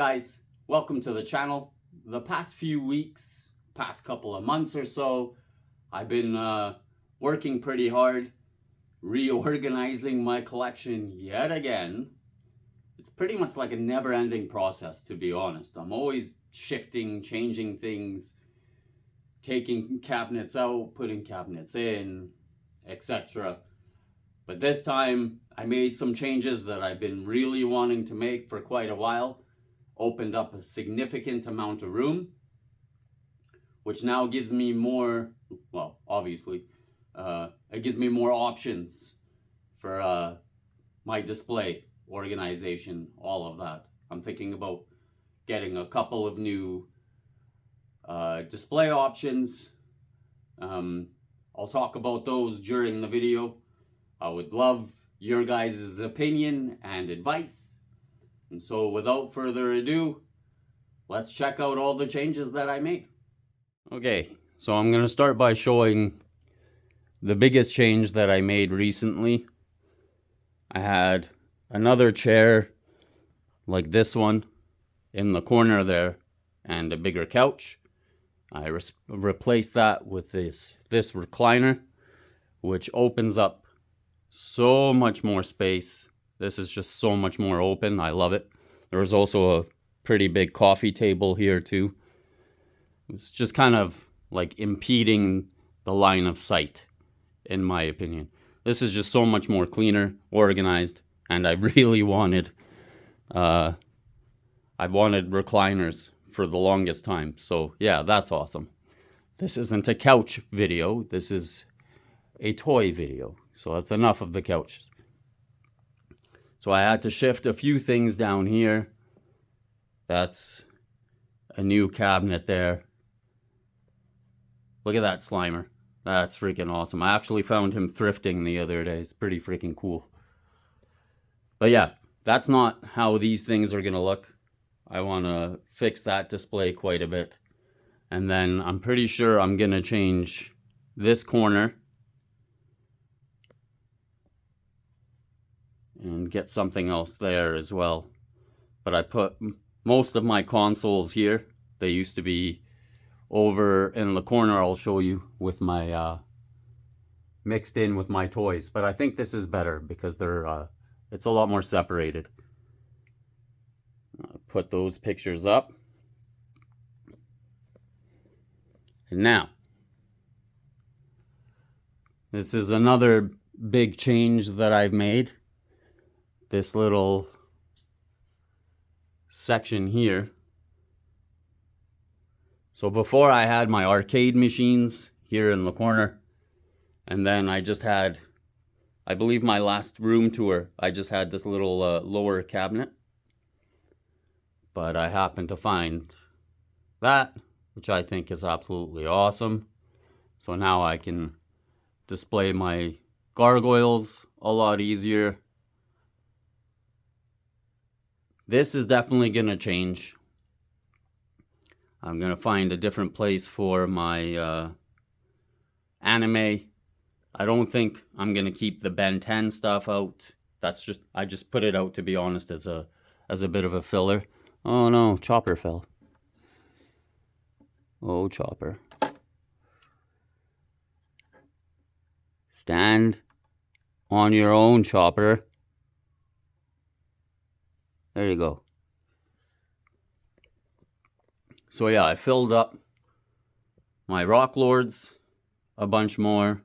guys? Welcome to the channel. The past few weeks, past couple of months or so, I've been working pretty hard, reorganizing my collection yet again. It's pretty much like a never-ending process, to be honest. I'm always shifting, changing things, taking cabinets out, putting cabinets in, etc. But this time, I made some changes that I've been really wanting to make for quite a while. Opened up a significant amount of room, which now gives me more, well, obviously, it gives me more options for my display, organization, all of that. I'm thinking about getting a couple of new display options. I'll talk about those during the video. I would love your guys' opinion and advice. And so without further ado, let's check out all the changes that I made. Okay, so I'm going to start by showing the biggest change that I made recently. I had another chair like this one in the corner there and a bigger couch. I replaced that with this recliner, which opens up so much more space. This is just so much more open. I love it. There was also a pretty big coffee table here too. It's just kind of like impeding the line of sight, in my opinion. This is just so much more cleaner, organized, and I really wanted, I wanted recliners for the longest time. So yeah, that's awesome. This isn't a couch video. This is a toy video. So that's enough of the couches. So I had to shift a few things down here. That's a new cabinet there. Look at that Slimer. That's freaking awesome. I actually found him thrifting the other day. It's pretty freaking cool. But yeah, that's not how these things are going to look. I want to fix that display quite a bit. And then I'm pretty sure I'm going to change this corner and get something else there as well. But I put most of my consoles here. They used to be over in the corner, I'll show you, with my mixed in with my toys. But I think this is better because they're it's a lot more separated. Put those pictures up. And now, this is another big change that I've made. This little section here. So before I had my arcade machines here in the corner, and then I just had, I believe my last room tour, I just had this little lower cabinet. But I happened to find that, which I think is absolutely awesome. So now I can display my gargoyles a lot easier. This is definitely going to change. I'm going to find a different place for my anime. I don't think I'm going to keep the Ben 10 stuff out. That's just, I just put it out, to be honest, as a bit of a filler. Oh no, Chopper fell. Oh, Chopper. Stand on your own, Chopper. There you go. So yeah, I filled up my Rock Lords a bunch more.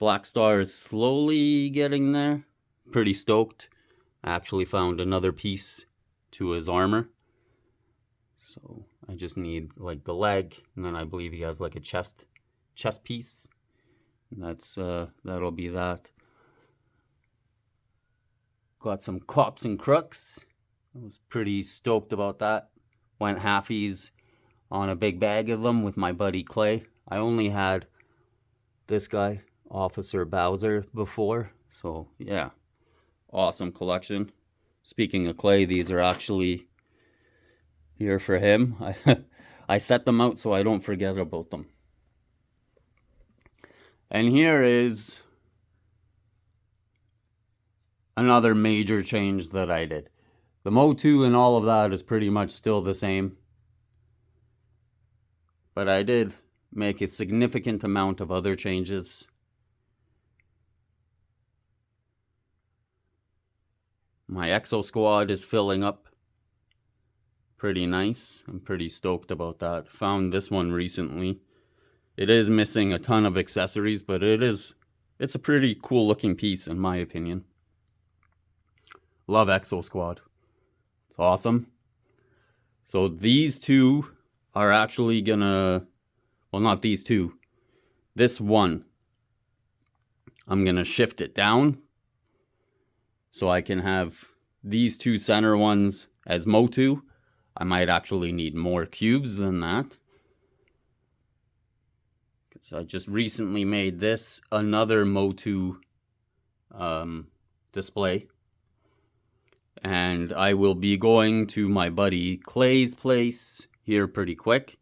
Black Star is slowly getting there. Pretty stoked. I actually found another piece to his armor. So I just need like the leg, and then I believe he has like a chest piece. And that's that'll be that. Got some Cops and Crooks. I was pretty stoked about that. Went halfies on a big bag of them with my buddy Clay. I only had this guy, Officer Bowser, before. So yeah, awesome collection. Speaking of Clay, these are actually here for him. I set them out so I don't forget about them. And here is another major change that I did. The MOTU and all of that is pretty much still the same. But I did make a significant amount of other changes. My Exo Squad is filling up pretty nice. I'm pretty stoked about that. Found this one recently. It is missing a ton of accessories, but it's a pretty cool looking piece in my opinion. Love Exo Squad. It's awesome. So these two are actually gonna, well, not these two. This one, I'm gonna shift it down so I can have these two center ones as MOTU. I might actually need more cubes than that. So I just recently made this another MOTU display. And I will be going to my buddy Clay's place here pretty quick.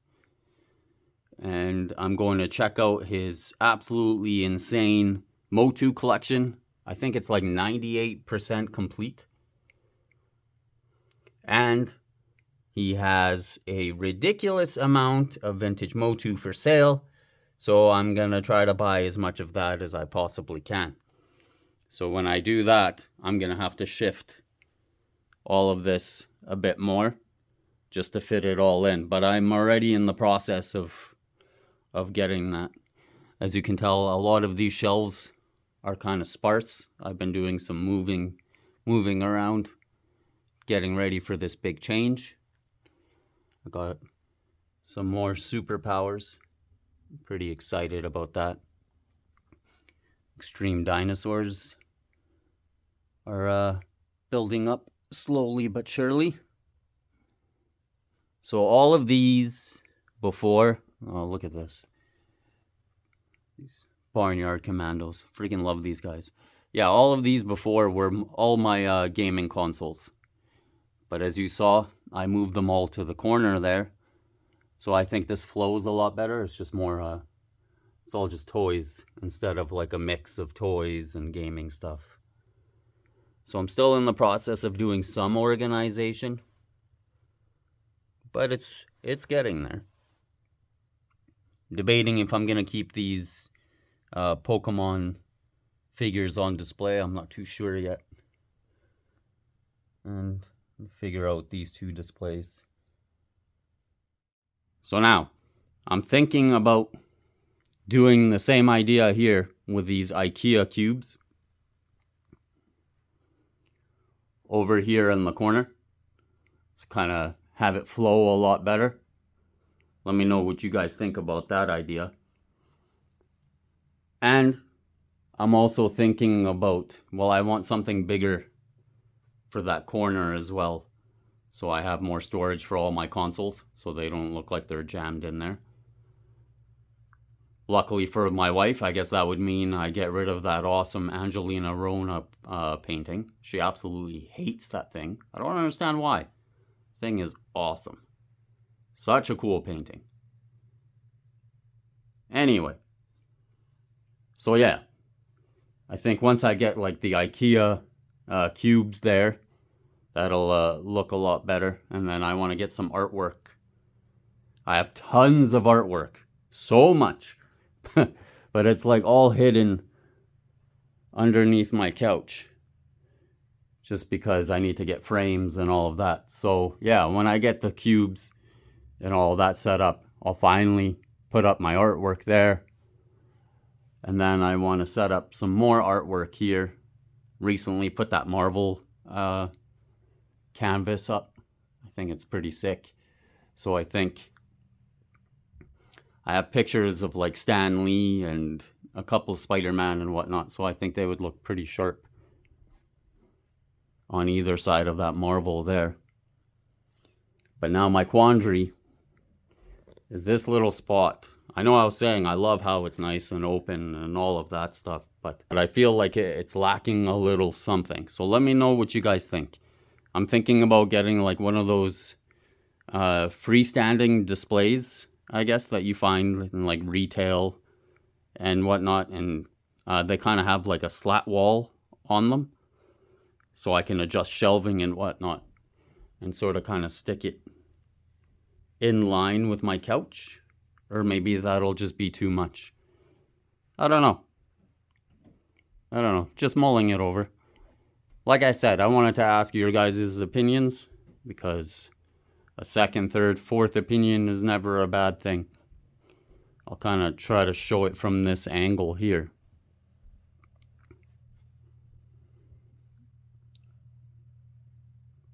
And I'm going to check out his absolutely insane MOTU collection. I think it's like 98% complete. And he has a ridiculous amount of vintage MOTU for sale. So I'm going to try to buy as much of that as I possibly can. So when I do that, I'm going to have to shift all of this a bit more just to fit it all in. But I'm already in the process of getting that. As you can tell, a lot of these shelves are kind of sparse. I've been doing some moving around, getting ready for this big change. I got some more superpowers. Pretty excited about that. Extreme dinosaurs are building up slowly but surely. So all of these before, oh look at this. These Barnyard Commandos. Freaking love these guys. Yeah, all of these before were all my gaming consoles. But as you saw, I moved them all to the corner there. So I think this flows a lot better. It's just more, it's all just toys instead of like a mix of toys and gaming stuff. So I'm still in the process of doing some organization. But it's getting there. Debating if I'm going to keep these Pokemon figures on display. I'm not too sure yet. And figure out these two displays. So now, I'm thinking about doing the same idea here with these IKEA cubes. Over here in the corner. Kind of have it flow a lot better. Let me know what you guys think about that idea. And I'm also thinking about, well, I want something bigger for that corner as well. So I have more storage for all my consoles so they don't look like they're jammed in there. Luckily for my wife, I guess that would mean I get rid of that awesome Angelina Rona painting. She absolutely hates that thing. I don't understand why. Thing is awesome. Such a cool painting. Anyway. So yeah. I think once I get like the IKEA cubes there, that'll look a lot better. And then I want to get some artwork. I have tons of artwork. So much. But it's like all hidden underneath my couch. Just because I need to get frames and all of that. So yeah, when I get the cubes and all that set up, I'll finally put up my artwork there. And then I want to set up some more artwork here. Recently put that Marvel canvas up. I think it's pretty sick. So I think I have pictures of like Stan Lee and a couple of Spider-Man and whatnot. So I think they would look pretty sharp on either side of that Marvel there. But now my quandary is this little spot. I know I was saying I love how it's nice and open and all of that stuff, but I feel like it's lacking a little something. So let me know what you guys think. I'm thinking about getting like one of those freestanding displays, I guess, that you find in like retail and whatnot. And they kind of have like a slat wall on them. So I can adjust shelving and whatnot. and sort of kind of stick it in line with my couch. Or maybe that'll just be too much. I don't know. Just mulling it over. Like I said, I wanted to ask your guys' opinions because a second, third, fourth opinion is never a bad thing. I'll kind of try to show it from this angle here.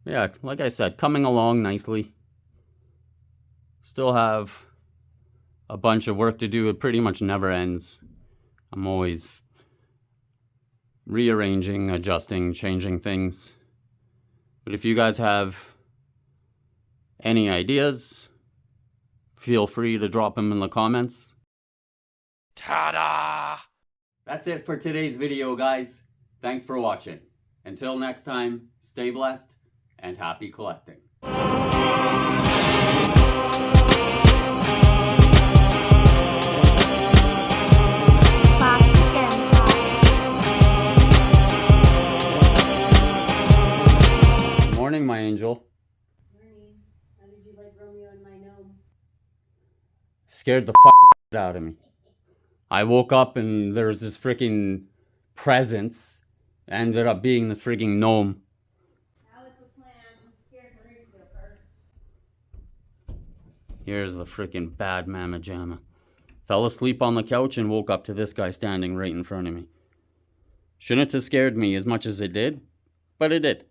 Yeah, like I said, coming along nicely. Still have a bunch of work to do. It pretty much never ends. I'm always rearranging, adjusting, changing things. But if you guys have any ideas, feel free to drop them in the comments. Ta-da! That's it for today's video, guys. Thanks for watching. Until next time, stay blessed and happy collecting. Morning, my angel. Morning. How did you like Romeo and my gnome? Scared the fuck out of me. I woke up and there was this freaking presence. Ended up being this freaking gnome. That was the plan. I'm scared Mauricio first. Here's the freaking bad mama jamma. Fell asleep on the couch and woke up to this guy standing right in front of me. Shouldn't have scared me as much as it did, but it did.